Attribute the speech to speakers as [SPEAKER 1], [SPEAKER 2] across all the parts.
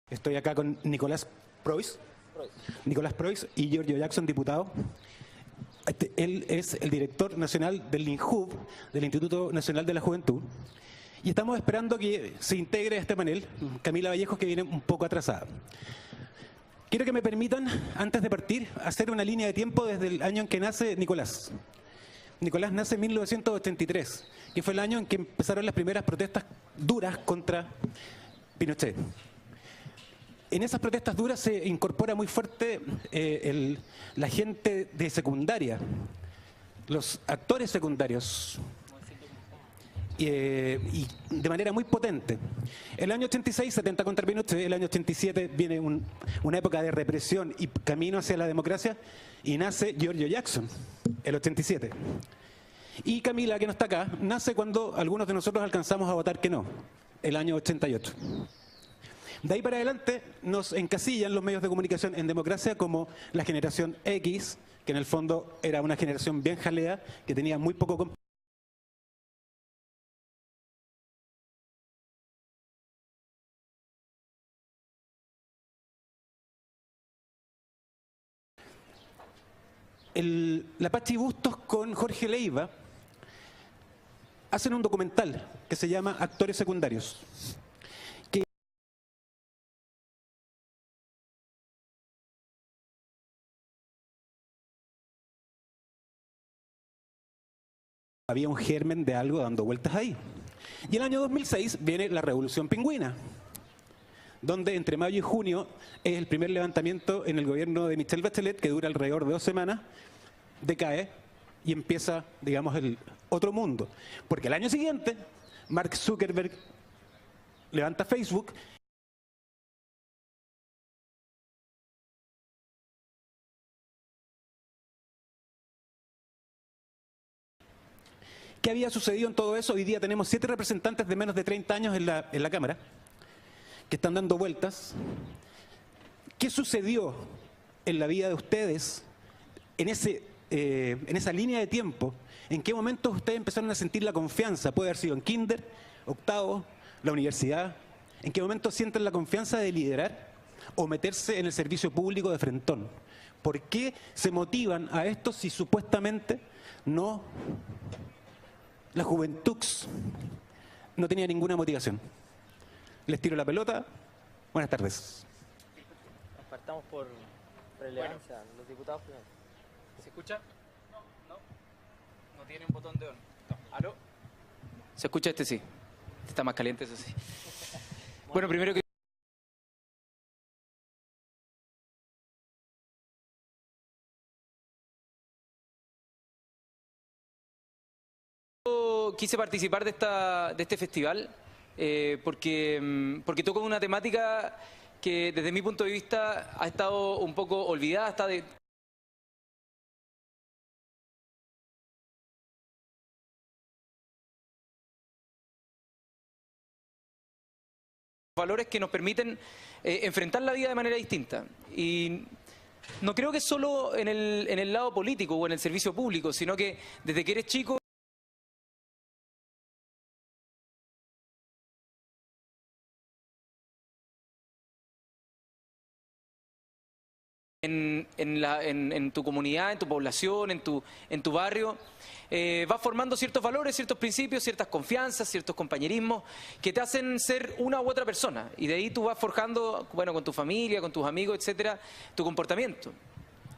[SPEAKER 1] Estoy acá con Nicolás Preuss. Nicolás Preuss y Giorgio Jackson, diputado. Él es el director nacional del INJUV, del Instituto Nacional de la Juventud. Y estamos esperando que se integre a este panel Camila Vallejos, que viene un poco atrasada. Quiero que me permitan, antes de partir, hacer una línea de tiempo desde el año en que nace Nicolás. Nicolás nace en 1983, que fue el año en que empezaron las primeras protestas duras contra Pinochet. En esas protestas duras se incorpora muy fuerte la gente de secundaria, los actores secundarios, y de manera muy potente. El año 86 se atenta contra Pinochet, el año 87 viene una época de represión y camino hacia la democracia, y nace Giorgio Jackson, el 87. Y Camila, que no está acá, nace cuando algunos de nosotros alcanzamos a votar que no, el año 88. De ahí para adelante nos encasillan los medios de comunicación en democracia como la generación X, que en el fondo era una generación bien jalea, que tenía muy poco... La Pachi Bustos con Jorge Leiva hacen un documental que se llama Actores Secundarios. Había un germen de algo dando vueltas ahí. Y el año 2006 viene la Revolución Pingüina, donde entre mayo y junio es el primer levantamiento en el gobierno de Michelle Bachelet, que dura alrededor de 2 semanas, decae y empieza, digamos, el otro mundo. Porque el año siguiente, Mark Zuckerberg levanta Facebook. ¿Qué había sucedido en todo eso? Hoy día tenemos 7 representantes de menos de 30 años en la Cámara, que están dando vueltas. ¿Qué sucedió en la vida de ustedes en esa línea de tiempo? ¿En qué momento ustedes empezaron a sentir la confianza? Puede haber sido en kinder, octavo, la universidad. ¿En qué momento sienten la confianza de liderar o meterse en el servicio público de frentón? ¿Por qué se motivan a esto si supuestamente no... La juventud no tenía ninguna motivación? Les tiro la pelota. Buenas tardes.
[SPEAKER 2] Partamos por relevancia, bueno. Los diputados primero.
[SPEAKER 3] ¿Se escucha? No tiene un botón de on. No. ¿Aló? ¿Se escucha este? Sí. Está más caliente, eso sí. Bueno, primero que... Quise participar de este festival porque toco una temática que desde mi punto de vista ha estado un poco olvidada hasta de... valores que nos permiten enfrentar la vida de manera distinta. Y no creo que solo en el lado político o en el servicio público, sino que desde que eres chico en tu comunidad, en tu población, en tu barrio, vas formando ciertos valores, ciertos principios, ciertas confianzas, ciertos compañerismos que te hacen ser una u otra persona. Y de ahí tú vas forjando, bueno, con tu familia, con tus amigos, etcétera, tu comportamiento.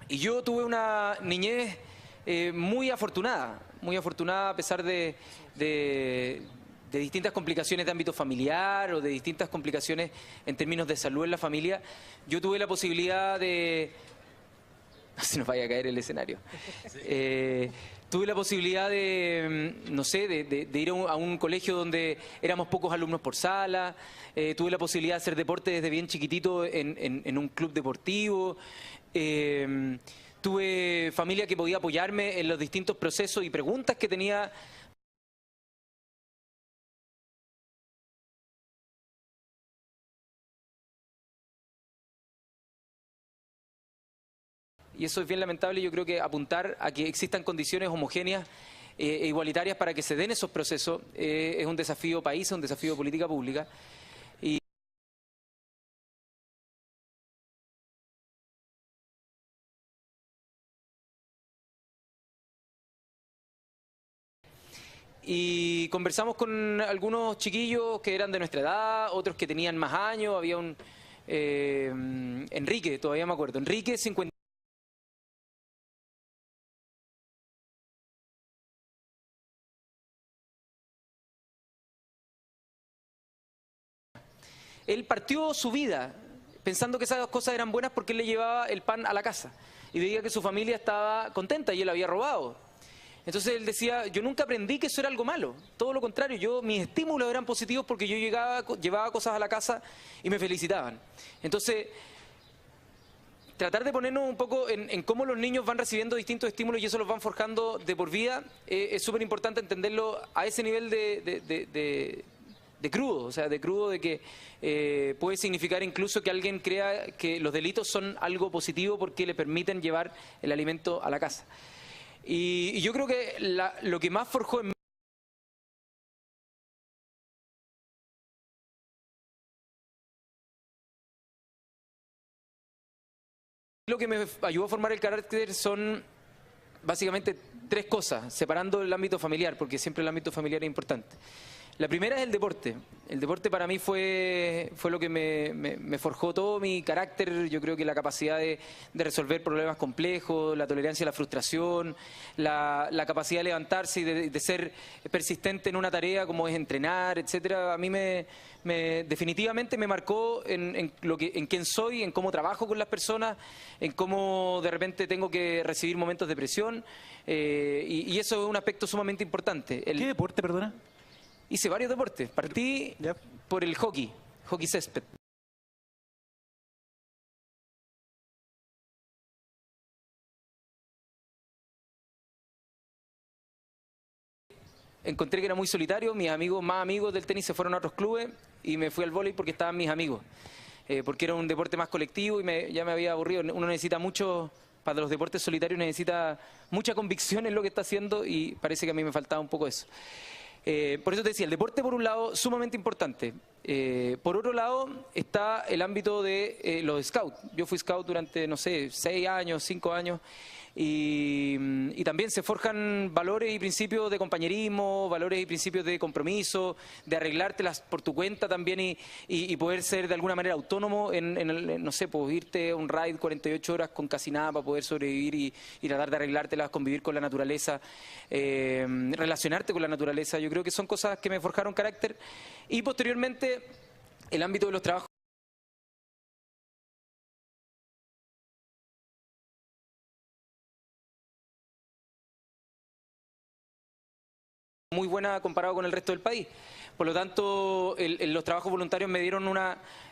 [SPEAKER 3] Y yo tuve una niñez muy afortunada a pesar de distintas complicaciones de ámbito familiar o de distintas complicaciones en términos de salud en la familia. Yo tuve la posibilidad de... No se nos vaya a caer el escenario. Sí. Tuve la posibilidad de, no sé, de ir a un colegio donde éramos pocos alumnos por sala. Tuve la posibilidad de hacer deporte desde bien chiquitito en un club deportivo. Tuve familia que podía apoyarme en los distintos procesos y preguntas que tenía. Y eso es bien lamentable. Yo creo que apuntar a que existan condiciones homogéneas e igualitarias para que se den esos procesos es un desafío país, es un desafío de política pública. y conversamos con algunos chiquillos que eran de nuestra edad, otros que tenían más años. Había un Enrique, todavía me acuerdo, Enrique 50. Él partió su vida pensando que esas cosas eran buenas porque él le llevaba el pan a la casa y veía que su familia estaba contenta y él había robado. Entonces él decía, yo nunca aprendí que eso era algo malo, todo lo contrario, mis estímulos eran positivos porque yo llevaba cosas a la casa y me felicitaban. Entonces, tratar de ponernos un poco en cómo los niños van recibiendo distintos estímulos y eso los van forjando de por vida, es súper importante entenderlo a ese nivel de crudo, o sea, de crudo, de que puede significar incluso que alguien crea que los delitos son algo positivo porque le permiten llevar el alimento a la casa. Y yo creo que lo que más forjó en mí, lo que me ayudó a formar el carácter son básicamente tres cosas, separando el ámbito familiar, porque siempre el ámbito familiar es importante. La primera es el deporte. El deporte para mí fue lo que me forjó todo mi carácter. Yo creo que la capacidad de resolver problemas complejos, la tolerancia a la frustración, la capacidad de levantarse y de ser persistente en una tarea como es entrenar, etcétera. A mí definitivamente me marcó en quién soy, en cómo trabajo con las personas, en cómo de repente tengo que recibir momentos de presión, y eso es un aspecto sumamente importante.
[SPEAKER 1] ¿Qué deporte, perdona?
[SPEAKER 3] Hice varios deportes. Partí por el hockey césped. Encontré que era muy solitario, mis amigos más amigos del tenis se fueron a otros clubes y me fui al vóley porque estaban mis amigos. Porque era un deporte más colectivo y ya me había aburrido. Uno necesita mucho, para los deportes solitarios necesita mucha convicción en lo que está haciendo y parece que a mí me faltaba un poco eso. Por eso te decía, el deporte por un lado, sumamente importante. Por otro lado, está el ámbito de los scouts. Yo fui scout durante, no sé, 6 años, 5 años, y también se forjan valores y principios de compañerismo, valores y principios de compromiso, de arreglártelas por tu cuenta también y poder ser de alguna manera autónomo no sé, pues irte a un raid 48 horas con casi nada para poder sobrevivir y tratar de arreglártelas, convivir con la naturaleza, relacionarte con la naturaleza. Yo creo que son cosas que me forjaron carácter. Y posteriormente, el ámbito de los trabajos muy buena comparado con el resto del país. Por lo tanto, los trabajos voluntarios me dieron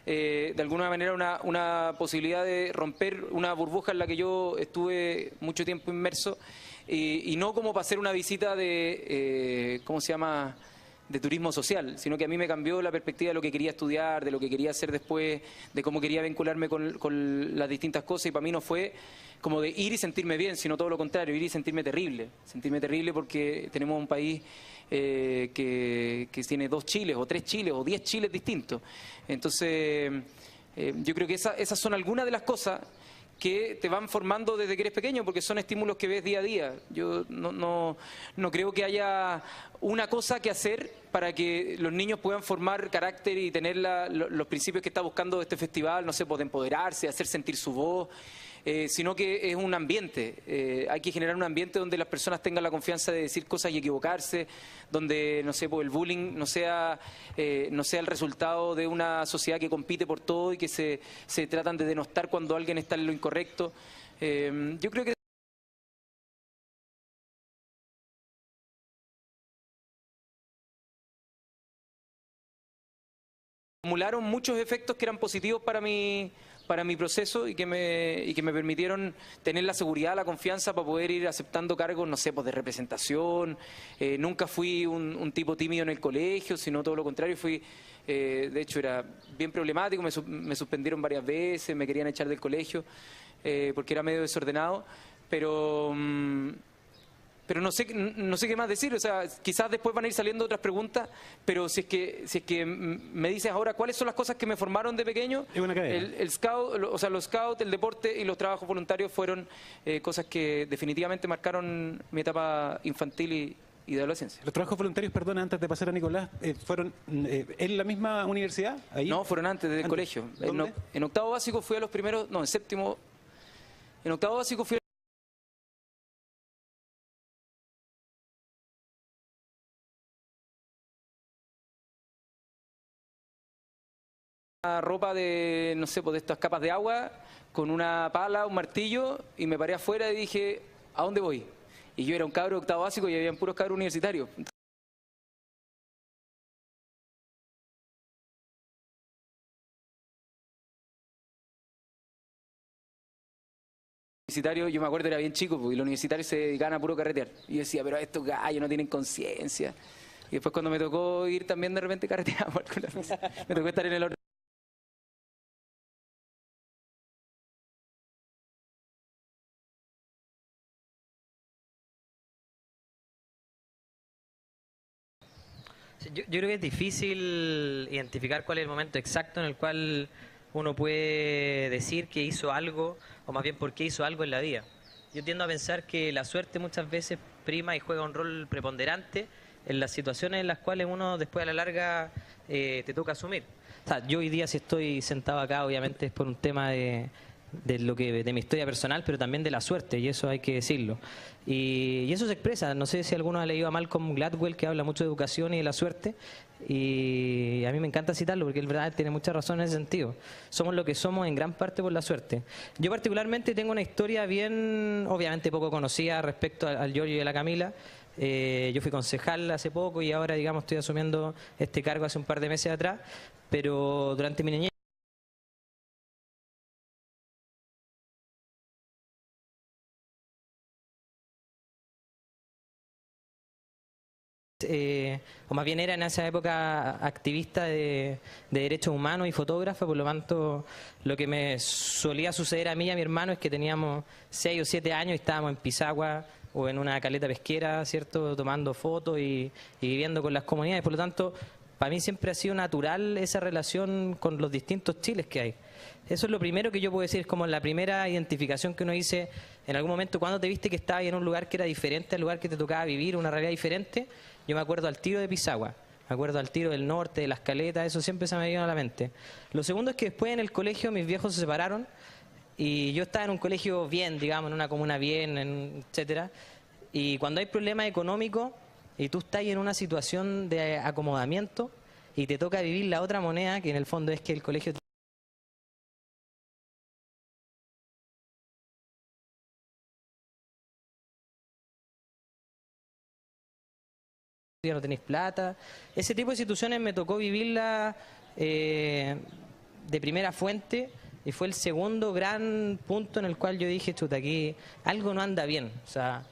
[SPEAKER 3] de alguna manera una posibilidad de romper una burbuja en la que yo estuve mucho tiempo inmerso y no como para hacer una visita de, ¿cómo se llama?, de turismo social, sino que a mí me cambió la perspectiva de lo que quería estudiar, de lo que quería hacer después, de cómo quería vincularme con las distintas cosas, y para mí no fue como de ir y sentirme bien, sino todo lo contrario, ir y sentirme terrible porque tenemos un país que tiene 2 Chiles, o 3 Chiles, o 10 Chiles distintos. Entonces, yo creo que esas son algunas de las cosas que te van formando desde que eres pequeño, porque son estímulos que ves día a día. Yo no creo que haya una cosa que hacer para que los niños puedan formar carácter y tener los principios que está buscando este festival, no sé, pues de empoderarse, hacer sentir su voz, sino que es un ambiente. Hay que generar un ambiente donde las personas tengan la confianza de decir cosas y equivocarse, donde, no sé, pues el bullying no sea el resultado de una sociedad que compite por todo y que se tratan de denostar cuando alguien está en lo incorrecto. Yo creo que acumularon muchos efectos que eran positivos para mi proceso y que me permitieron tener la seguridad, la confianza para poder ir aceptando cargos, no sé, pues de representación. Nunca fui un tipo tímido en el colegio, sino todo lo contrario, de hecho era bien problemático, me suspendieron varias veces, me querían echar del colegio porque era medio desordenado, pero no sé qué más decir. O sea, quizás después van a ir saliendo otras preguntas, pero si es que me dices ahora cuáles son las cosas que me formaron de pequeño, el scout, o sea, los scouts, el deporte y los trabajos voluntarios fueron cosas que definitivamente marcaron mi etapa infantil y y de la ciencia.
[SPEAKER 1] Los trabajos voluntarios, perdón, antes de pasar a Nicolás, ¿fueron en la misma universidad? ¿Ahí?
[SPEAKER 3] No, fueron antes del colegio.
[SPEAKER 1] ¿Dónde?
[SPEAKER 3] En octavo básico fui a los primeros, no, en séptimo. En octavo básico fui a ropa de, no sé, pues de estas capas de agua, con una pala, un martillo, y me paré afuera y dije, ¿a dónde voy? Y yo era un cabro de octavo básico y habían puros cabros universitarios. Yo me acuerdo era bien chico, porque los universitarios se dedicaban a puro carretear. Y yo decía, pero estos gallos no tienen conciencia. Y después cuando me tocó ir también de repente carreteamos algunas veces. Me tocó estar en el orden.
[SPEAKER 4] Sí, yo creo que es difícil identificar cuál es el momento exacto en el cual uno puede decir que hizo algo, o más bien por qué hizo algo en la vida. Yo tiendo a pensar que la suerte muchas veces prima y juega un rol preponderante en las situaciones en las cuales uno después a la larga te toca asumir. O sea, yo hoy día si estoy sentado acá obviamente es por un tema de mi historia personal, pero también de la suerte, y eso hay que decirlo. Y eso se expresa, no sé si alguno ha leído a Malcolm Gladwell, que habla mucho de educación y de la suerte, y a mí me encanta citarlo porque él verdad tiene mucha razón en ese sentido. Somos lo que somos en gran parte por la suerte. Yo particularmente tengo una historia bien, obviamente poco conocida respecto al Giorgio y a la Camila. Yo fui concejal hace poco y ahora digamos estoy asumiendo este cargo hace un par de meses atrás, pero durante mi niñez o más bien era en esa época activista de derechos humanos y fotógrafa, por lo tanto lo que me solía suceder a mí y a mi hermano es que teníamos 6 o 7 años y estábamos en Pisagua o en una caleta pesquera, ¿cierto?, tomando fotos y viviendo con las comunidades, por lo tanto para mí siempre ha sido natural esa relación con los distintos Chiles que hay. Eso es lo primero que yo puedo decir, es como la primera identificación que uno dice en algún momento cuando te viste que estabas en un lugar que era diferente al lugar que te tocaba vivir, una realidad diferente. Yo me acuerdo al tiro de Pisagua, me acuerdo al tiro del norte, de las caletas, eso siempre se me vino a la mente. Lo segundo es que después en el colegio mis viejos se separaron y yo estaba en un colegio bien, digamos, en una comuna bien, etcétera. Y cuando hay problemas económicos y tú estás en una situación de acomodamiento y te toca vivir la otra moneda, que en el fondo es que el colegio ya no tenéis plata. Ese tipo de situaciones me tocó vivirla de primera fuente y fue el segundo gran punto en el cual yo dije, chuta, aquí algo no anda bien. O sea,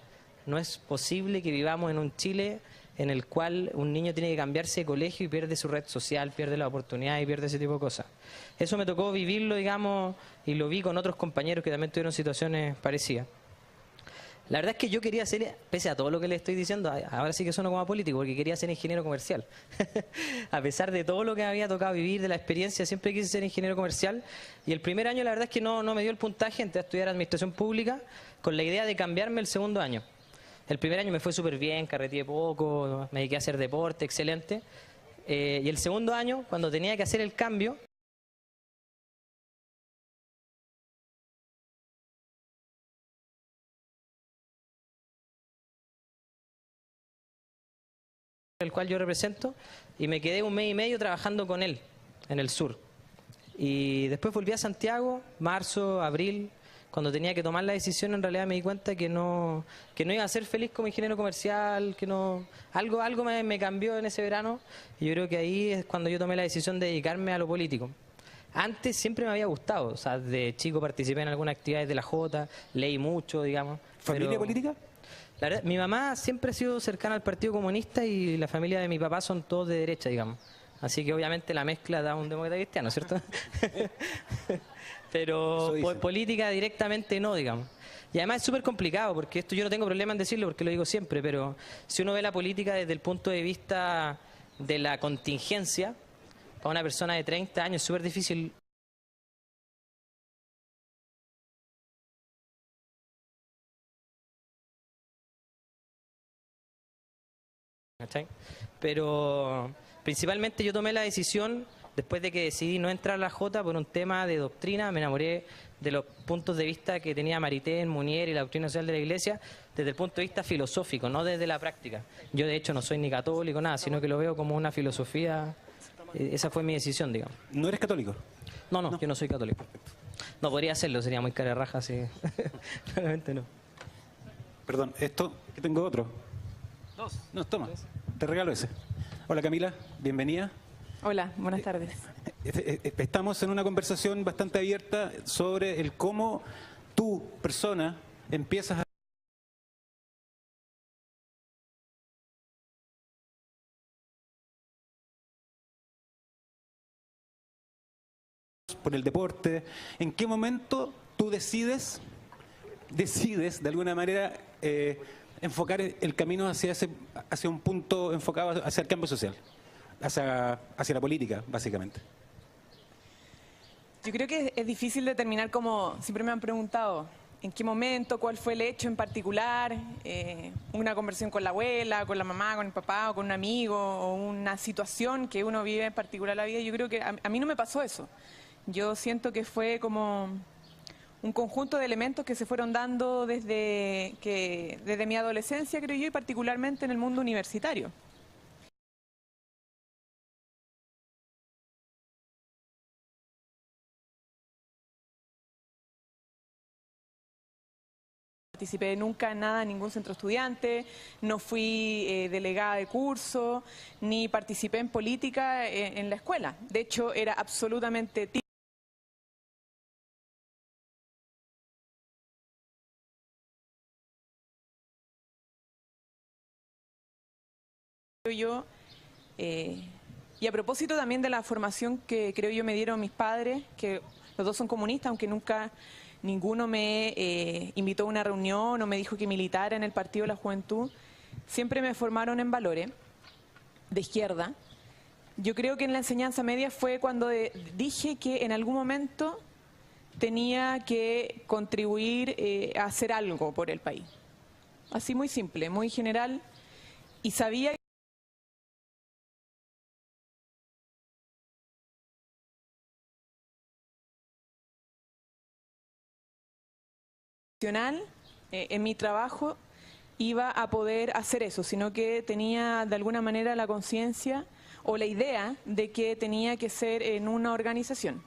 [SPEAKER 4] no es posible que vivamos en un Chile en el cual un niño tiene que cambiarse de colegio y pierde su red social, pierde la oportunidad y pierde ese tipo de cosas. Eso me tocó vivirlo, digamos, y lo vi con otros compañeros que también tuvieron situaciones parecidas. La verdad es que yo quería ser, pese a todo lo que le estoy diciendo, ahora sí que sueno como político, porque quería ser ingeniero comercial. A pesar de todo lo que me había tocado vivir, de la experiencia, siempre quise ser ingeniero comercial. Y el primer año la verdad es que no me dio el puntaje, entré a estudiar administración pública con la idea de cambiarme el segundo año. El primer año me fue súper bien, carreteé poco, me dediqué a hacer deporte, excelente. Y el segundo año, cuando tenía que hacer el cambio, el cual yo represento, y me quedé 1 mes y medio trabajando con él en el sur. Y después volví a Santiago, marzo, abril, cuando tenía que tomar la decisión en realidad me di cuenta que no iba a ser feliz como ingeniero comercial, que no algo me cambió en ese verano, y yo creo que ahí es cuando yo tomé la decisión de dedicarme a lo político. Antes siempre me había gustado, o sea, de chico participé en algunas actividades de la Jota, leí mucho, digamos.
[SPEAKER 1] ¿Familia política?
[SPEAKER 4] La verdad, mi mamá siempre ha sido cercana al Partido Comunista y la familia de mi papá son todos de derecha, digamos. Así que obviamente la mezcla da un demócrata cristiano, ¿cierto? Pero política directamente no, digamos. Y además es súper complicado, porque esto yo no tengo problema en decirlo, porque lo digo siempre, pero si uno ve la política desde el punto de vista de la contingencia, para una persona de 30 años es súper difícil ¿cachai? Pero principalmente yo tomé la decisión, después de que decidí no entrar a la Jota por un tema de doctrina, me enamoré de los puntos de vista que tenía Maritain, Munier y la doctrina social de la Iglesia desde el punto de vista filosófico, no desde la práctica. Yo de hecho no soy ni católico, nada, sino que lo veo como una filosofía. Esa fue mi decisión, digamos.
[SPEAKER 1] ¿No eres católico?
[SPEAKER 4] No, yo no soy católico. No podría hacerlo, sería muy cara de raja, sí. Realmente no.
[SPEAKER 1] Perdón, esto, que tengo otro.
[SPEAKER 3] Dos.
[SPEAKER 1] No, toma, te regalo ese. Hola Camila, bienvenida.
[SPEAKER 5] Hola, buenas tardes.
[SPEAKER 1] Estamos en una conversación bastante abierta sobre el cómo tú, persona, empiezas a por el deporte. ¿En qué momento tú decides de alguna manera enfocar el camino hacia un punto enfocado hacia el cambio social, hacia la política, básicamente?
[SPEAKER 5] Yo creo que es difícil determinar, como siempre me han preguntado, en qué momento, cuál fue el hecho en particular, una conversación con la abuela, con la mamá, con el papá o con un amigo, o una situación que uno vive en particular en la vida. Yo creo que a mí no me pasó eso. Yo siento que fue como un conjunto de elementos que se fueron dando desde mi adolescencia, creo yo, y particularmente en el mundo universitario. No participé nunca en nada, en ningún centro estudiante, no fui delegada de curso, ni participé en política en la escuela. De hecho, era absolutamente yo. Y a propósito también de la formación que creo yo me dieron mis padres, que los dos son comunistas, aunque nunca ninguno me invitó a una reunión o me dijo que militara en el Partido de la Juventud, siempre me formaron en valores de izquierda. Yo creo que en la enseñanza media fue cuando dije que en algún momento tenía que contribuir a hacer algo por el país. Así muy simple, muy general, y sabía en mi trabajo iba a poder hacer eso, sino que tenía de alguna manera la conciencia o la idea de que tenía que ser en una organización.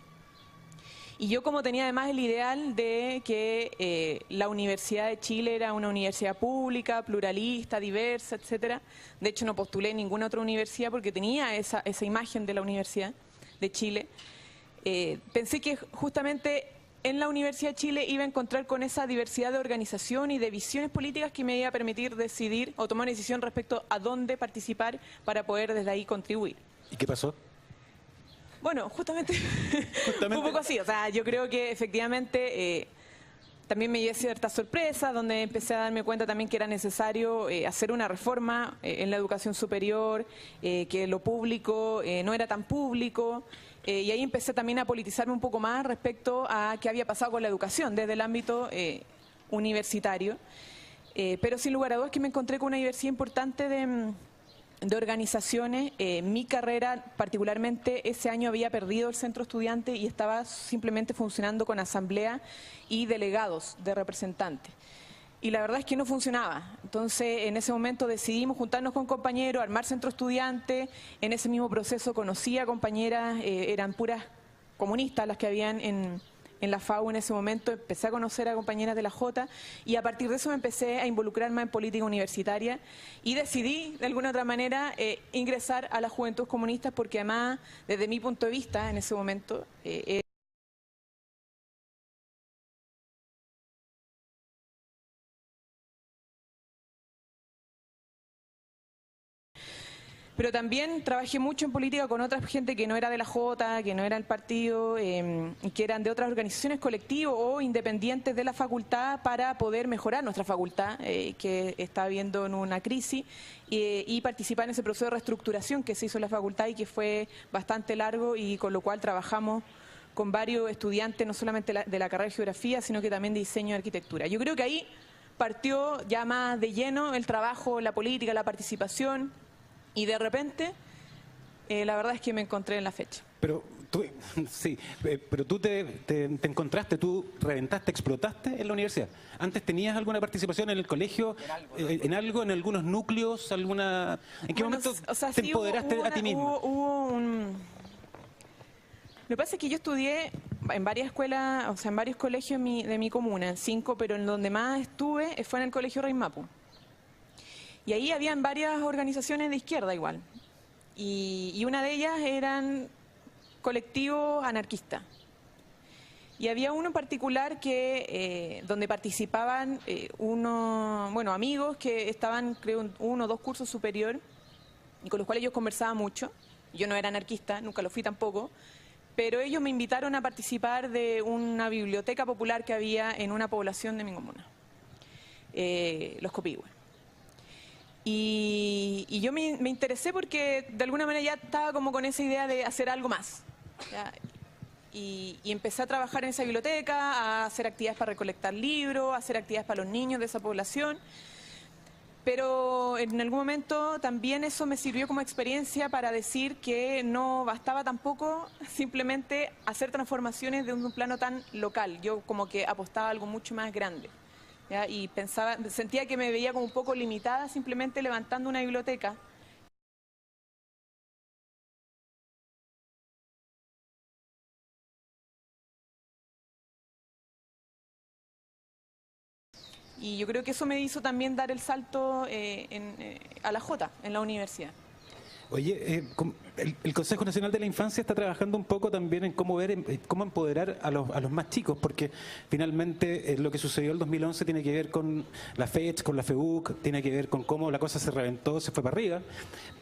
[SPEAKER 5] Y yo, como tenía además el ideal de que la Universidad de Chile era una universidad pública, pluralista, diversa, etcétera, de hecho no postulé en ninguna otra universidad porque tenía esa imagen de la Universidad de Chile, pensé que justamente en la Universidad de Chile iba a encontrar con esa diversidad de organización y de visiones políticas que me iba a permitir decidir o tomar una decisión respecto a dónde participar para poder desde ahí contribuir.
[SPEAKER 1] ¿Y qué pasó?
[SPEAKER 5] Bueno, justamente un poco así. O sea, yo creo que efectivamente también me llevé ciertas sorpresas, donde empecé a darme cuenta también que era necesario hacer una reforma en la educación superior, que lo público no era tan público. Y ahí empecé también a politizarme un poco más respecto a qué había pasado con la educación desde el ámbito universitario. Pero sin lugar a dudas que me encontré con una diversidad importante de organizaciones. Mi carrera, particularmente ese año, había perdido el centro estudiante y estaba simplemente funcionando con asamblea y delegados de representantes. Y la verdad es que no funcionaba. Entonces, en ese momento decidimos juntarnos con compañeros, armar centro estudiante. En ese mismo proceso conocí a compañeras, eran puras comunistas las que habían en la FAU en ese momento. Empecé a conocer a compañeras de la Jota y a partir de eso me empecé a involucrar más en política universitaria y decidí, de alguna otra manera, ingresar a las Juventudes Comunistas porque además, desde mi punto de vista, en ese momento, pero también trabajé mucho en política con otra gente que no era de la Jota, que no era del partido, que eran de otras organizaciones colectivas o independientes de la facultad para poder mejorar nuestra facultad, que está viviendo en una crisis, y participar en ese proceso de reestructuración que se hizo en la facultad y que fue bastante largo y con lo cual trabajamos con varios estudiantes, no solamente de la carrera de geografía, sino que también de diseño y arquitectura. Yo creo que ahí partió ya más de lleno el trabajo, la política, la participación. Y de repente, la verdad es que me encontré en la fecha.
[SPEAKER 1] Pero tú, sí, pero tú te encontraste, tú reventaste, explotaste en la universidad. ¿Antes tenías alguna participación en el colegio, en algo, en algunos núcleos, alguna? ¿En qué momento te
[SPEAKER 5] sí,
[SPEAKER 1] empoderaste a ti mismo?
[SPEAKER 5] Lo que pasa es que yo estudié en varias escuelas, o sea, en varios colegios de mi comuna, en 5, pero en donde más estuve fue en el Colegio Rey Mapu. Y ahí habían varias organizaciones de izquierda igual. Y una de ellas eran colectivos anarquistas. Y había uno en particular que donde participaban amigos que estaban, creo, 1 o 2 cursos superior y con los cuales yo conversaba mucho. Yo no era anarquista, nunca lo fui tampoco, pero ellos me invitaron a participar de una biblioteca popular que había en una población de mi comuna, Los Copihue. Y yo me interesé porque de alguna manera ya estaba como con esa idea de hacer algo más. ¿Ya? Y empecé a trabajar en esa biblioteca, a hacer actividades para recolectar libros, a hacer actividades para los niños de esa población. Pero en algún momento también eso me sirvió como experiencia para decir que no bastaba tampoco simplemente hacer transformaciones de un plano tan local. Yo como que apostaba a algo mucho más grande. ¿Ya? Y sentía que me veía como un poco limitada simplemente levantando una biblioteca. Y yo creo que eso me hizo también dar el salto a la Jota, en la universidad.
[SPEAKER 1] Oye, el Consejo Nacional de la Infancia está trabajando un poco también en cómo cómo empoderar a los más chicos, porque finalmente lo que sucedió el 2011 tiene que ver con la FECH, con la FEUC, tiene que ver con cómo la cosa se reventó, se fue para arriba,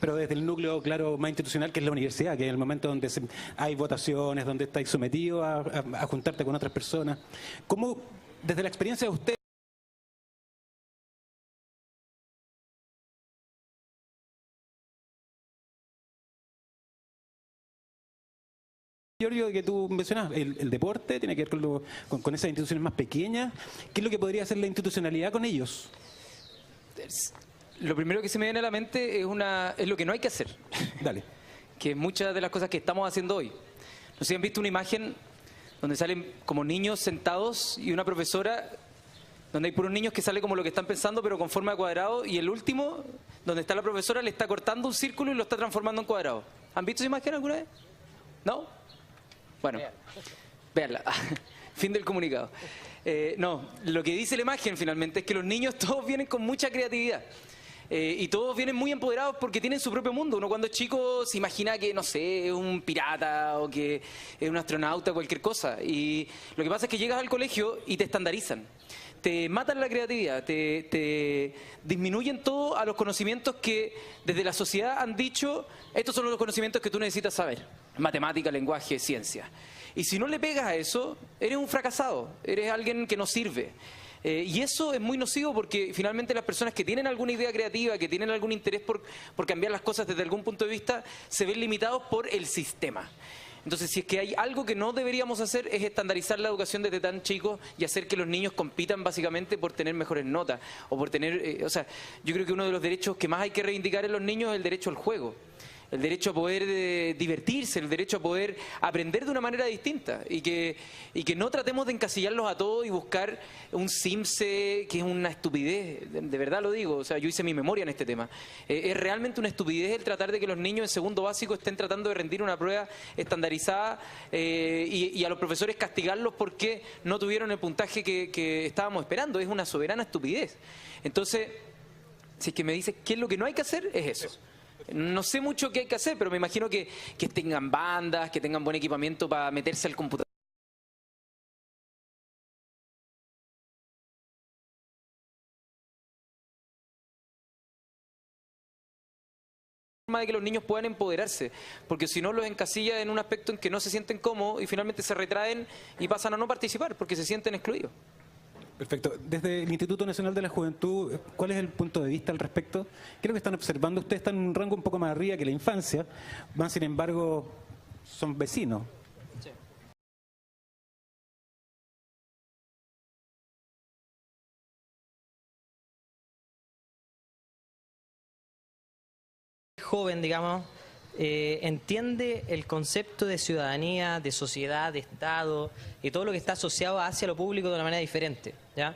[SPEAKER 1] pero desde el núcleo, claro, más institucional, que es la universidad, que es el momento donde hay votaciones, donde estáis sometidos a juntarte con otras personas. ¿Cómo, desde la experiencia de usted, Giorgio, que tú mencionas, el deporte tiene que ver con esas instituciones más pequeñas? ¿Qué es lo que podría hacer la institucionalidad con ellos?
[SPEAKER 3] Lo primero que se me viene a la mente es lo que no hay que hacer.
[SPEAKER 1] Dale.
[SPEAKER 3] Que muchas de las cosas que estamos haciendo hoy. No sé si han visto una imagen donde salen como niños sentados y una profesora, donde hay puros niños que sale como lo que están pensando, pero con forma de cuadrado, y el último, donde está la profesora, le está cortando un círculo y lo está transformando en cuadrado. ¿Han visto esa imagen alguna vez? ¿No? Bueno, véanla. Fin del comunicado. No, lo que dice la imagen finalmente es que los niños todos vienen con mucha creatividad. Y todos vienen muy empoderados porque tienen su propio mundo. Uno cuando es chico se imagina que, no sé, es un pirata o que es un astronauta, cualquier cosa. Y lo que pasa es que llegas al colegio y te estandarizan. Te matan la creatividad, te disminuyen todo a los conocimientos que desde la sociedad han dicho, estos son los conocimientos que tú necesitas saber. Matemática, lenguaje, ciencia. Y si no le pegas a eso, eres un fracasado, eres alguien que no sirve. Y eso es muy nocivo porque finalmente las personas que tienen alguna idea creativa, que tienen algún interés por cambiar las cosas desde algún punto de vista, se ven limitados por el sistema. Entonces, si es que hay algo que no deberíamos hacer es estandarizar la educación desde tan chicos y hacer que los niños compitan básicamente por tener mejores notas o por tener... o sea, yo creo que uno de los derechos que más hay que reivindicar en los niños es el derecho al juego. El derecho a poder divertirse, el derecho a poder aprender de una manera distinta y que no tratemos de encasillarlos a todos y buscar un CIMSE que es una estupidez, de verdad lo digo, o sea, yo hice mi memoria en este tema. Es realmente una estupidez el tratar de que los niños en segundo básico estén tratando de rendir una prueba estandarizada y a los profesores castigarlos porque no tuvieron el puntaje que estábamos esperando. Es una soberana estupidez. Entonces, si es que me dices qué es lo que no hay que hacer, es eso. No sé mucho qué hay que hacer, pero me imagino que tengan bandas, que tengan buen equipamiento para meterse al computador. De que los niños puedan empoderarse, porque si no los encasilla en un aspecto en que no se sienten cómodos y finalmente se retraen y pasan a no participar porque se sienten excluidos.
[SPEAKER 1] Perfecto. Desde el Instituto Nacional de la Juventud, ¿cuál es el punto de vista al respecto? ¿Qué es lo que están observando? Ustedes están en un rango un poco más arriba que la infancia, más sin embargo son vecinos.
[SPEAKER 2] Sí.
[SPEAKER 4] joven, digamos, entiende el concepto de ciudadanía, de sociedad, de Estado y todo lo que está asociado hacia lo público de una manera diferente, ¿ya?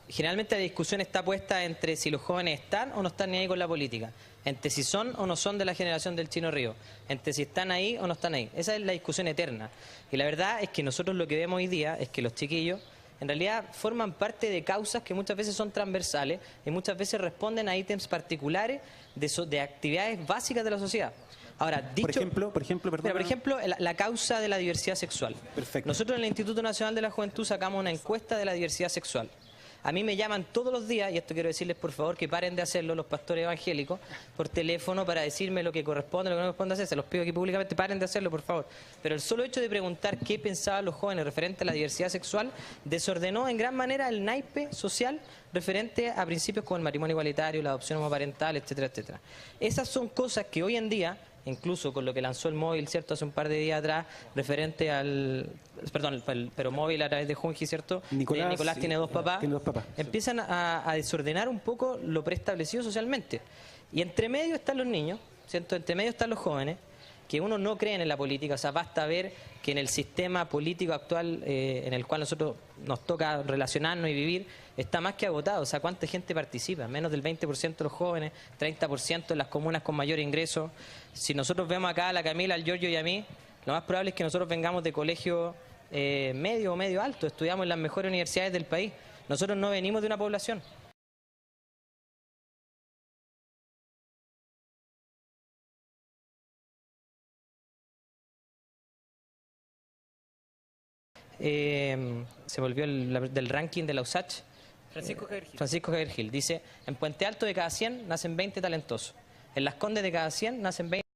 [SPEAKER 4] Generalmente la discusión está puesta entre si los jóvenes están o no están ni ahí con la política, entre si son o no son de la generación del Chino Río, entre si están ahí o no están ahí. Esa es la discusión eterna. Y la verdad es que nosotros lo que vemos hoy día es que los chiquillos en realidad forman parte de causas que muchas veces son transversales y muchas veces responden a ítems particulares de actividades básicas de la sociedad. Ahora, dicho,
[SPEAKER 1] por ejemplo, perdón.
[SPEAKER 4] Por ejemplo, la causa de la diversidad sexual.
[SPEAKER 1] Perfecto.
[SPEAKER 4] Nosotros en el Instituto Nacional de la Juventud sacamos una encuesta de la diversidad sexual. A mí me llaman todos los días, y esto quiero decirles por favor que paren de hacerlo los pastores evangélicos, por teléfono para decirme lo que corresponde, lo que no corresponde hacer. Se los pido aquí públicamente, paren de hacerlo por favor. Pero el solo hecho de preguntar qué pensaban los jóvenes referente a la diversidad sexual desordenó en gran manera el naipe social referente a principios como el matrimonio igualitario, la adopción homoparental, etcétera, etcétera. Esas son cosas que hoy en día, incluso con lo que lanzó el móvil, ¿cierto?, hace un par de días atrás, referente al... Perdón, pero móvil a través de Junji, ¿cierto? Nicolás tiene dos papás.
[SPEAKER 1] Tiene dos papás.
[SPEAKER 4] Empiezan a desordenar un poco lo preestablecido socialmente. Y entre medio están los niños, ¿cierto? Entre medio están los jóvenes, que uno no creen en la política. O sea, basta ver que en el sistema político actual en el cual nosotros nos toca relacionarnos y vivir, está más que agotado. O sea, ¿cuánta gente participa? Menos del 20% de los jóvenes, 30% en las comunas con mayor ingreso. Si nosotros vemos acá a la Camila, al Giorgio y a mí, lo más probable es que nosotros vengamos de colegio medio o medio alto, estudiamos en las mejores universidades del país. Nosotros no venimos de una población. Se volvió del ranking de la USACH. Francisco Javier Gil dice: en Puente Alto de cada 100 nacen 20 talentosos, en Las Condes de cada 100 nacen 20.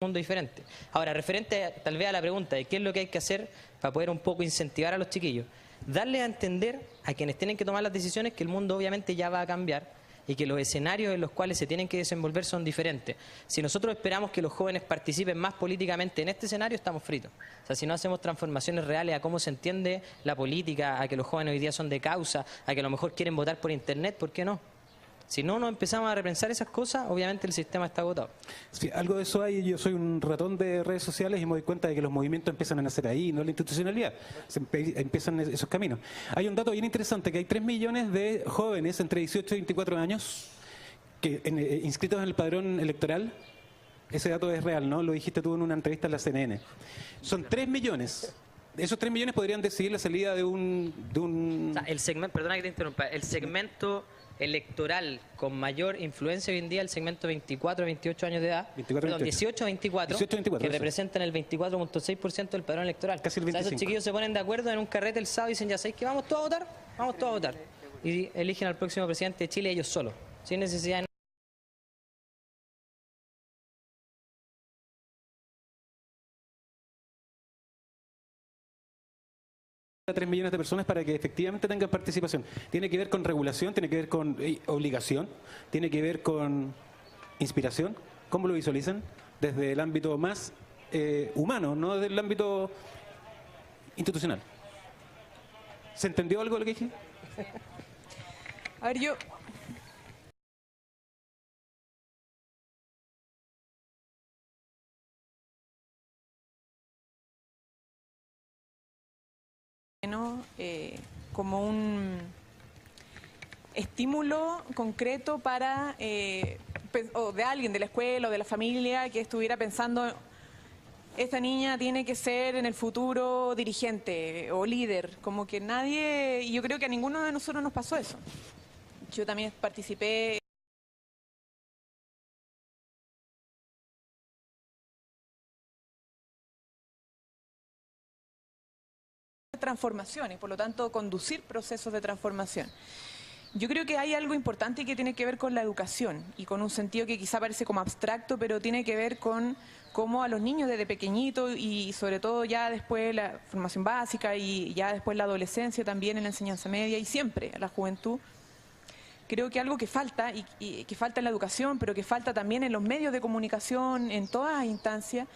[SPEAKER 4] Mundo diferente. Ahora, referente tal vez a la pregunta de qué es lo que hay que hacer para poder un poco incentivar a los chiquillos, darle a entender a quienes tienen que tomar las decisiones que el mundo obviamente ya va a cambiar y que los escenarios en los cuales se tienen que desenvolver son diferentes. Si nosotros esperamos que los jóvenes participen más políticamente en este escenario, estamos fritos. O sea, si no hacemos transformaciones reales a cómo se entiende la política, a que los jóvenes hoy día son de causa, a que a lo mejor quieren votar por internet, ¿por qué no? Si no nos empezamos a repensar esas cosas, obviamente el sistema está agotado.
[SPEAKER 1] Sí, algo de eso hay. Yo soy un ratón de redes sociales y me doy cuenta de que los movimientos empiezan a nacer ahí, no la institucionalidad. Empiezan esos caminos. Hay un dato bien interesante, que hay 3 millones de jóvenes entre 18 y 24 años que, inscritos en el padrón electoral. Ese dato es real, ¿no? Lo dijiste tú en una entrevista en la CNN. Son 3 millones. Esos 3 millones podrían decidir la salida de un...
[SPEAKER 4] O sea, el segmento, perdona que te interrumpa, el segmento electoral con mayor influencia hoy en día, el segmento 24 a 28 años de edad, 18 a 24, que representan el 24.6% del padrón electoral.
[SPEAKER 1] Casi el 25%.
[SPEAKER 4] O sea, esos chiquillos se ponen de acuerdo en un carrete el sábado y dicen, ya sabéis que vamos todos a votar, vamos todos a votar. Y eligen al próximo presidente de Chile ellos solos, sin necesidad de...
[SPEAKER 1] 3 millones de personas para que efectivamente tengan participación. Tiene que ver con regulación, tiene que ver con obligación, tiene que ver con inspiración. ¿Cómo lo visualizan? Desde el ámbito más humano, no desde el ámbito institucional. ¿Se entendió algo de lo que dije?
[SPEAKER 5] A ver, yo... como un estímulo concreto para o de alguien de la escuela o de la familia que estuviera pensando, esta niña tiene que ser en el futuro dirigente o líder, como que nadie, y yo creo que a ninguno de nosotros nos pasó eso. Yo también participé transformación y por lo tanto conducir procesos de transformación. Yo creo que hay algo importante que tiene que ver con la educación y con un sentido que quizá parece como abstracto, pero tiene que ver con cómo a los niños desde pequeñito y sobre todo ya después la formación básica y ya después la adolescencia también en la enseñanza media y siempre a la juventud. Creo que algo que falta y que falta en la educación, pero que falta también en los medios de comunicación, en todas las instancias,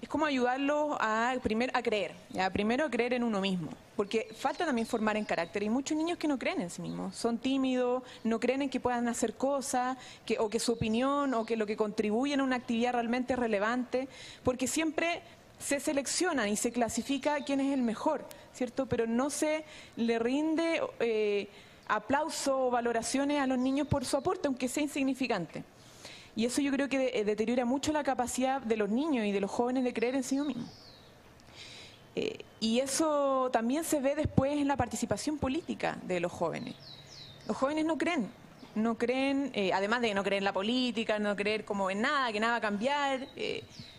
[SPEAKER 5] es como ayudarlos a primero a creer, primero a creer en uno mismo, porque falta también formar en carácter. Hay muchos niños que no creen en sí mismos, son tímidos, no creen en que puedan hacer cosas, o que su opinión o que lo que contribuyen a una actividad realmente es relevante, porque siempre se seleccionan y se clasifica quién es el mejor, ¿cierto? Pero no se le rinde aplauso o valoraciones a los niños por su aporte, aunque sea insignificante. Y eso yo creo que deteriora mucho la capacidad de los niños y de los jóvenes de creer en sí mismos. Y eso también se ve después en la participación política de los jóvenes. Los jóvenes no creen, además de no creer en la política, no creer como en nada, que nada va a cambiar,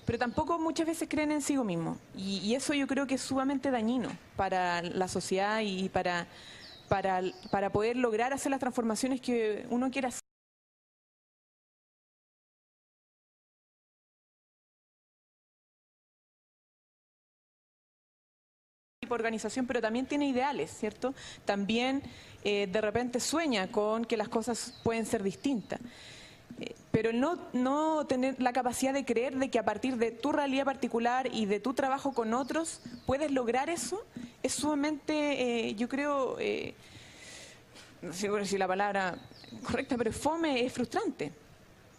[SPEAKER 5] pero tampoco muchas veces creen en sí mismos. Y eso yo creo que es sumamente dañino para la sociedad y para poder lograr hacer las transformaciones que uno quiere hacer. Organización, pero también tiene ideales, ¿cierto? También de repente sueña con que las cosas pueden ser distintas. Pero el no tener la capacidad de creer de que a partir de tu realidad particular y de tu trabajo con otros puedes lograr eso, es sumamente, yo creo, no sé si la palabra correcta, pero fome, es frustrante.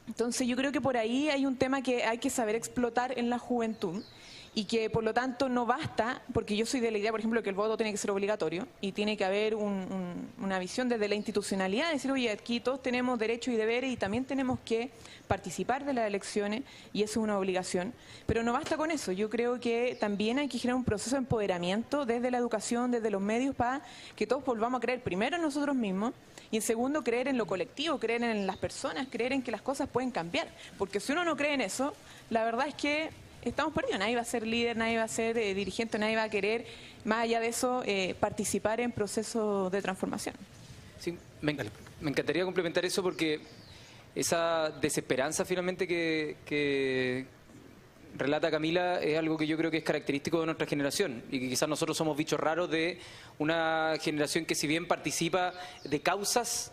[SPEAKER 5] Entonces yo creo que por ahí hay un tema que hay que saber explotar en la juventud, y que por lo tanto no basta, porque yo soy de la idea, por ejemplo, que el voto tiene que ser obligatorio y tiene que haber una visión desde la institucionalidad, de decir, oye, aquí todos tenemos derechos y deberes y también tenemos que participar de las elecciones y eso es una obligación, pero no basta con eso. Yo creo que también hay que generar un proceso de empoderamiento desde la educación, desde los medios, para que todos volvamos a creer primero en nosotros mismos y en segundo creer en lo colectivo, creer en las personas, creer en que las cosas pueden cambiar, porque si uno no cree en eso, la verdad es que estamos perdidos, nadie va a ser líder, nadie va a ser dirigente, nadie va a querer, más allá de eso, participar en procesos de transformación.
[SPEAKER 3] Sí, me encantaría complementar eso porque esa desesperanza finalmente que relata Camila es algo que yo creo que es característico de nuestra generación y que quizás nosotros somos bichos raros de una generación que si bien participa de causas,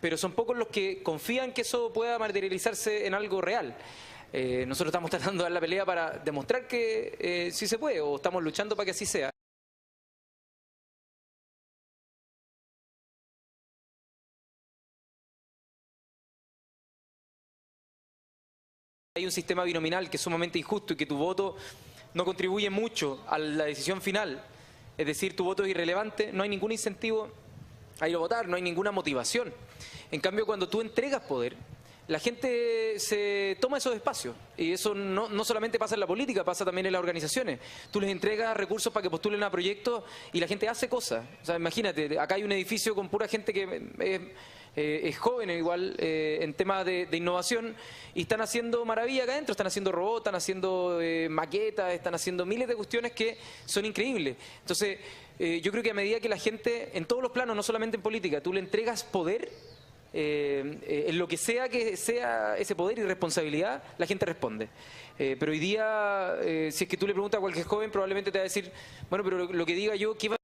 [SPEAKER 3] pero son pocos los que confían que eso pueda materializarse en algo real. Nosotros estamos tratando de dar la pelea para demostrar que sí se puede, o estamos luchando para que así sea. Hay un sistema binominal que es sumamente injusto y que tu voto no contribuye mucho a la decisión final. Es decir, tu voto es irrelevante, no hay ningún incentivo a ir a votar, no hay ninguna motivación. En cambio, cuando tú entregas poder, la gente se toma esos espacios. Y eso no solamente pasa en la política, pasa también en las organizaciones. Tú les entregas recursos para que postulen a proyectos y la gente hace cosas. O sea, imagínate, acá hay un edificio con pura gente que es joven igual en temas de innovación y están haciendo maravilla acá adentro, están haciendo robots, están haciendo maquetas, están haciendo miles de cuestiones que son increíbles. Entonces, yo creo que a medida que la gente, en todos los planos, no solamente en política, tú le entregas poder, en lo que sea ese poder y responsabilidad, la gente responde. Pero hoy día, si es que tú le preguntas a cualquier joven, probablemente te va a decir, bueno, pero lo que diga yo, ¿qué va?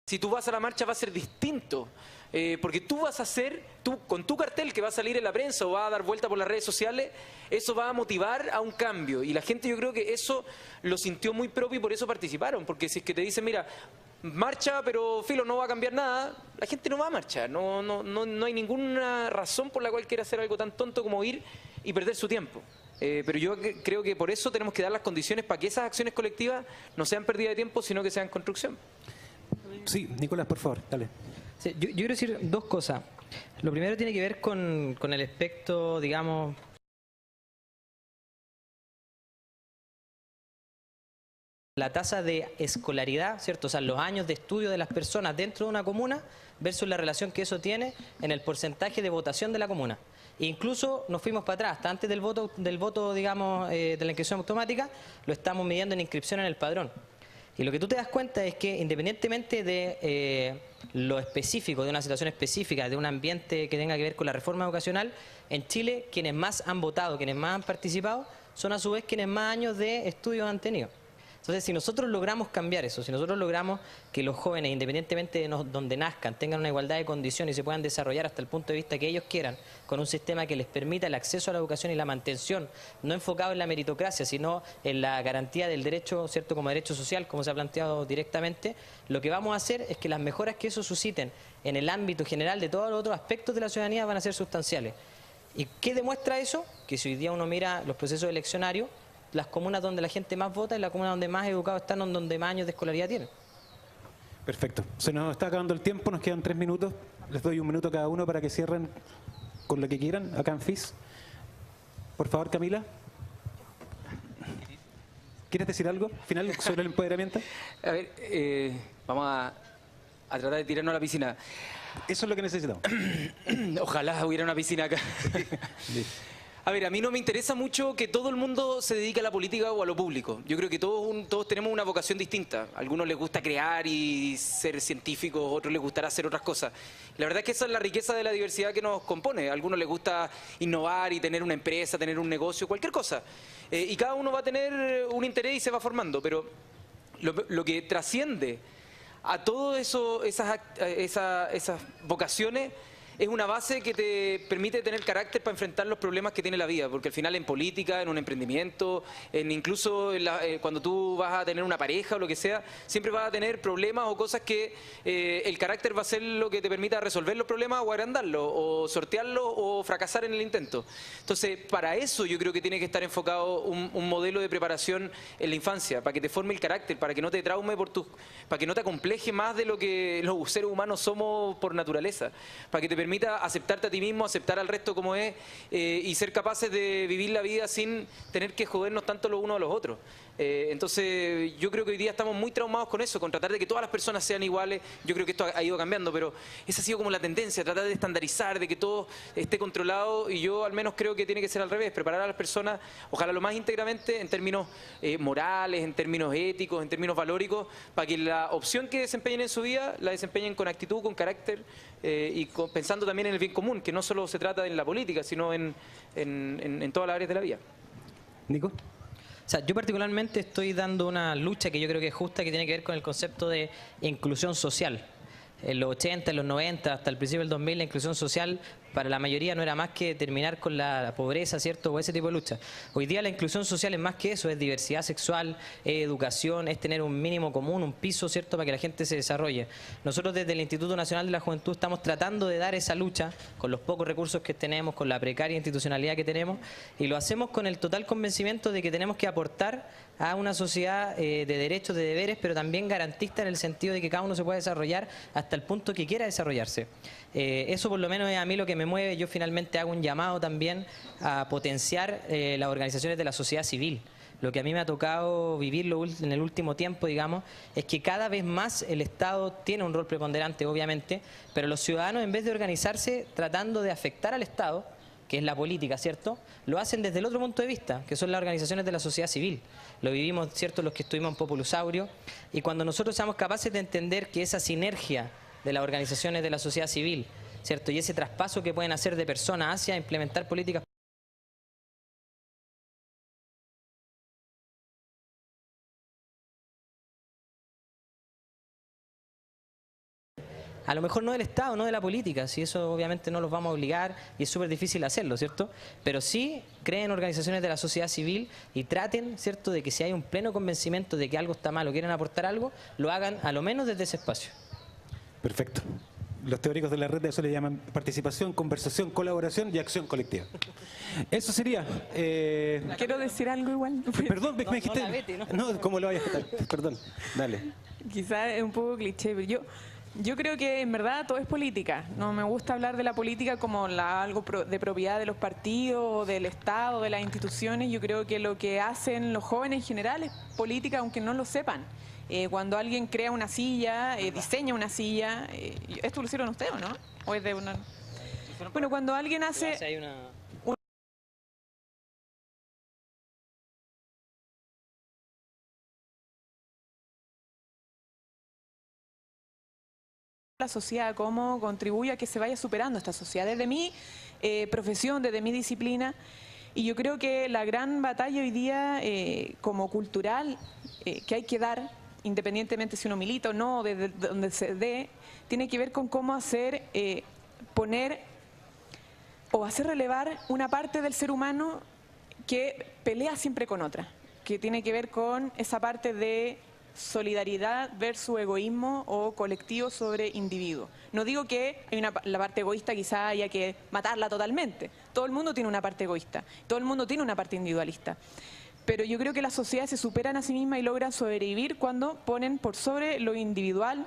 [SPEAKER 3] Si tú vas a la marcha va a ser distinto, porque tú vas a hacer, con tu cartel que va a salir en la prensa o va a dar vuelta por las redes sociales, eso va a motivar a un cambio. Y la gente, yo creo que eso lo sintió muy propio y por eso participaron. Porque si es que te dicen, mira, marcha, pero filo, no va a cambiar nada, la gente no va a marchar. No hay ninguna razón por la cual quiera hacer algo tan tonto como ir y perder su tiempo. Pero yo creo que por eso tenemos que dar las condiciones para que esas acciones colectivas no sean pérdida de tiempo, sino que sean construcción.
[SPEAKER 1] Sí, Nicolás, por favor, dale.
[SPEAKER 4] Sí, yo quiero decir dos cosas. Lo primero tiene que ver con el aspecto, digamos, la tasa de escolaridad, ¿cierto? O sea, los años de estudio de las personas dentro de una comuna versus la relación que eso tiene en el porcentaje de votación de la comuna. E incluso nos fuimos para atrás, hasta antes del voto, digamos, de la inscripción automática, lo estamos midiendo en inscripción en el padrón. Y lo que tú te das cuenta es que independientemente de lo específico, de una situación específica, de un ambiente que tenga que ver con la reforma educacional, en Chile quienes más han votado, quienes más han participado, son a su vez quienes más años de estudios han tenido. Entonces, si nosotros logramos cambiar eso, si nosotros logramos que los jóvenes, independientemente de donde nazcan, tengan una igualdad de condiciones y se puedan desarrollar hasta el punto de vista que ellos quieran, con un sistema que les permita el acceso a la educación y la mantención, no enfocado en la meritocracia, sino en la garantía del derecho, ¿cierto?, como derecho social, como se ha planteado directamente, lo que vamos a hacer es que las mejoras que eso susciten en el ámbito general de todos los otros aspectos de la ciudadanía van a ser sustanciales. ¿Y qué demuestra eso? Que si hoy día uno mira los procesos eleccionarios, las comunas donde la gente más vota y las comunas donde más educados están, donde más años de escolaridad tienen.
[SPEAKER 1] Perfecto. Se nos está acabando el tiempo, nos quedan 3 minutos. Les doy 1 minuto a cada uno para que cierren con lo que quieran, acá en FIS. Por favor, Camila. ¿Quieres decir algo final sobre el empoderamiento?
[SPEAKER 3] A ver, vamos a tratar de tirarnos a la piscina.
[SPEAKER 1] Eso es lo que necesitamos.
[SPEAKER 3] Ojalá hubiera una piscina acá. A ver, a mí no me interesa mucho que todo el mundo se dedique a la política o a lo público. Yo creo que todos tenemos una vocación distinta. A algunos les gusta crear y ser científicos, a otros les gustará hacer otras cosas. La verdad es que esa es la riqueza de la diversidad que nos compone. A algunos les gusta innovar y tener una empresa, tener un negocio, cualquier cosa. Y cada uno va a tener un interés y se va formando. Pero lo que trasciende a todo eso, esas vocaciones, es una base que te permite tener carácter para enfrentar los problemas que tiene la vida, porque al final en política, en un emprendimiento, incluso cuando tú vas a tener una pareja o lo que sea, siempre vas a tener problemas o cosas que el carácter va a ser lo que te permita resolver los problemas o agrandarlos, o sortearlos o fracasar en el intento. Entonces, para eso yo creo que tiene que estar enfocado un modelo de preparación en la infancia, para que te forme el carácter, para que no te traume para que no te acompleje más de lo que los seres humanos somos por naturaleza, para que te permita aceptarte a ti mismo, aceptar al resto como es y ser capaces de vivir la vida sin tener que jodernos tanto los unos a los otros. Entonces yo creo que hoy día estamos muy traumados con eso, con tratar de que todas las personas sean iguales. Yo creo que esto ha ido cambiando, pero esa ha sido como la tendencia, tratar de estandarizar, de que todo esté controlado, y yo al menos creo que tiene que ser al revés, preparar a las personas, ojalá lo más íntegramente en términos morales, en términos éticos, en términos valóricos, para que la opción que desempeñen en su vida la desempeñen con actitud, con carácter pensando también en el bien común, que no solo se trata en la política, sino en todas las áreas de la vida.
[SPEAKER 1] Nico.
[SPEAKER 4] O sea, yo particularmente estoy dando una lucha que yo creo que es justa, que tiene que ver con el concepto de inclusión social. En los 80, en los 90, hasta el principio del 2000, la inclusión social para la mayoría no era más que terminar con la pobreza, ¿cierto?, o ese tipo de lucha. Hoy día la inclusión social es más que eso, es diversidad sexual, es educación, es tener un mínimo común, un piso, ¿cierto?, para que la gente se desarrolle. Nosotros desde el Instituto Nacional de la Juventud estamos tratando de dar esa lucha con los pocos recursos que tenemos, con la precaria institucionalidad que tenemos, y lo hacemos con el total convencimiento de que tenemos que aportar a una sociedad de derechos, de deberes, pero también garantista en el sentido de que cada uno se pueda desarrollar hasta el punto que quiera desarrollarse. Eso por lo menos es a mí lo que me mueve. Yo finalmente hago un llamado también a potenciar las organizaciones de la sociedad civil. Lo que a mí me ha tocado vivir en el último tiempo, digamos, es que cada vez más el Estado tiene un rol preponderante, obviamente, pero los ciudadanos, en vez de organizarse tratando de afectar al Estado, que es la política, ¿cierto?, lo hacen desde el otro punto de vista, que son las organizaciones de la sociedad civil. Lo vivimos, ¿cierto?, los que estuvimos en Populusaurio, y cuando nosotros seamos capaces de entender que esa sinergia de las organizaciones de la sociedad civil, ¿cierto?, y ese traspaso que pueden hacer de personas hacia implementar políticas a lo mejor no del Estado, no de la política, si eso obviamente no los vamos a obligar y es súper difícil hacerlo, ¿cierto? Pero sí creen organizaciones de la sociedad civil y traten, ¿cierto?, de que si hay un pleno convencimiento de que algo está mal o quieren aportar algo, lo hagan a lo menos desde ese espacio.
[SPEAKER 1] Perfecto. Los teóricos de la red de eso le llaman participación, conversación, colaboración y acción colectiva. Eso sería.
[SPEAKER 5] Quiero decir algo igual.
[SPEAKER 1] Perdón, me dijiste. No, ¿cómo lo vayas a estar? Perdón, dale.
[SPEAKER 5] Quizás es un poco cliché, pero yo creo que en verdad todo es política. No me gusta hablar de la política como algo de propiedad de los partidos, del Estado, de las instituciones. Yo creo que lo que hacen los jóvenes en general es política, aunque no lo sepan. Cuando alguien crea una silla, diseña una silla, ¿esto lo hicieron ustedes o no? ¿O es de una...? Bueno, cuando alguien hace... la sociedad, cómo contribuye a que se vaya superando esta sociedad, desde mi profesión, desde mi disciplina. Y yo creo que la gran batalla hoy día, como cultural, que hay que dar, independientemente si uno milita o no, desde donde se dé, tiene que ver con cómo hacer, poner o hacer relevar una parte del ser humano que pelea siempre con otra, que tiene que ver con esa parte de solidaridad versus egoísmo o colectivo sobre individuo. No digo que hay la parte egoísta quizá haya que matarla totalmente. Todo el mundo tiene una parte egoísta, todo el mundo tiene una parte individualista. Pero yo creo que las sociedades se superan a sí mismas y logran sobrevivir cuando ponen por sobre lo individual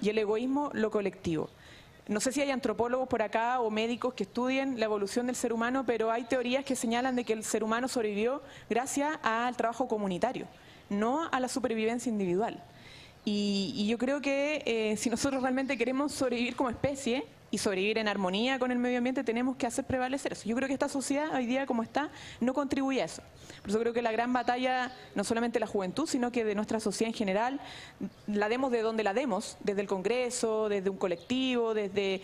[SPEAKER 5] y el egoísmo lo colectivo. No sé si hay antropólogos por acá o médicos que estudien la evolución del ser humano, pero hay teorías que señalan de que el ser humano sobrevivió gracias al trabajo comunitario, no a la supervivencia individual. Y yo creo que si nosotros realmente queremos sobrevivir como especie y sobrevivir en armonía con el medio ambiente, tenemos que hacer prevalecer eso. Yo creo que esta sociedad hoy día como está no contribuye a eso. Por eso creo que la gran batalla, no solamente de la juventud, sino que de nuestra sociedad en general, la demos de donde la demos, desde el Congreso, desde un colectivo, desde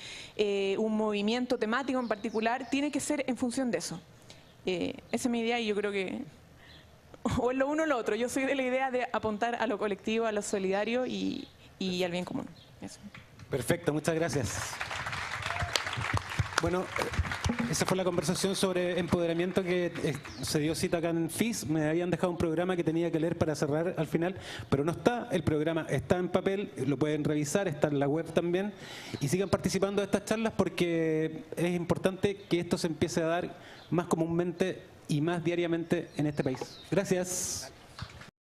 [SPEAKER 5] un movimiento temático en particular, tiene que ser en función de eso. Esa es mi idea y yo creo que o es lo uno o lo otro. Yo soy de la idea de apuntar a lo colectivo, a lo solidario y al bien común. Eso.
[SPEAKER 1] Perfecto, muchas gracias. Bueno, esa fue la conversación sobre empoderamiento que se dio cita acá en FIS. Me habían dejado un programa que tenía que leer para cerrar al final, pero no está. El programa está en papel, lo pueden revisar, está en la web también. Y sigan participando de estas charlas porque es importante que esto se empiece a dar más comúnmente y más diariamente en este país. Gracias.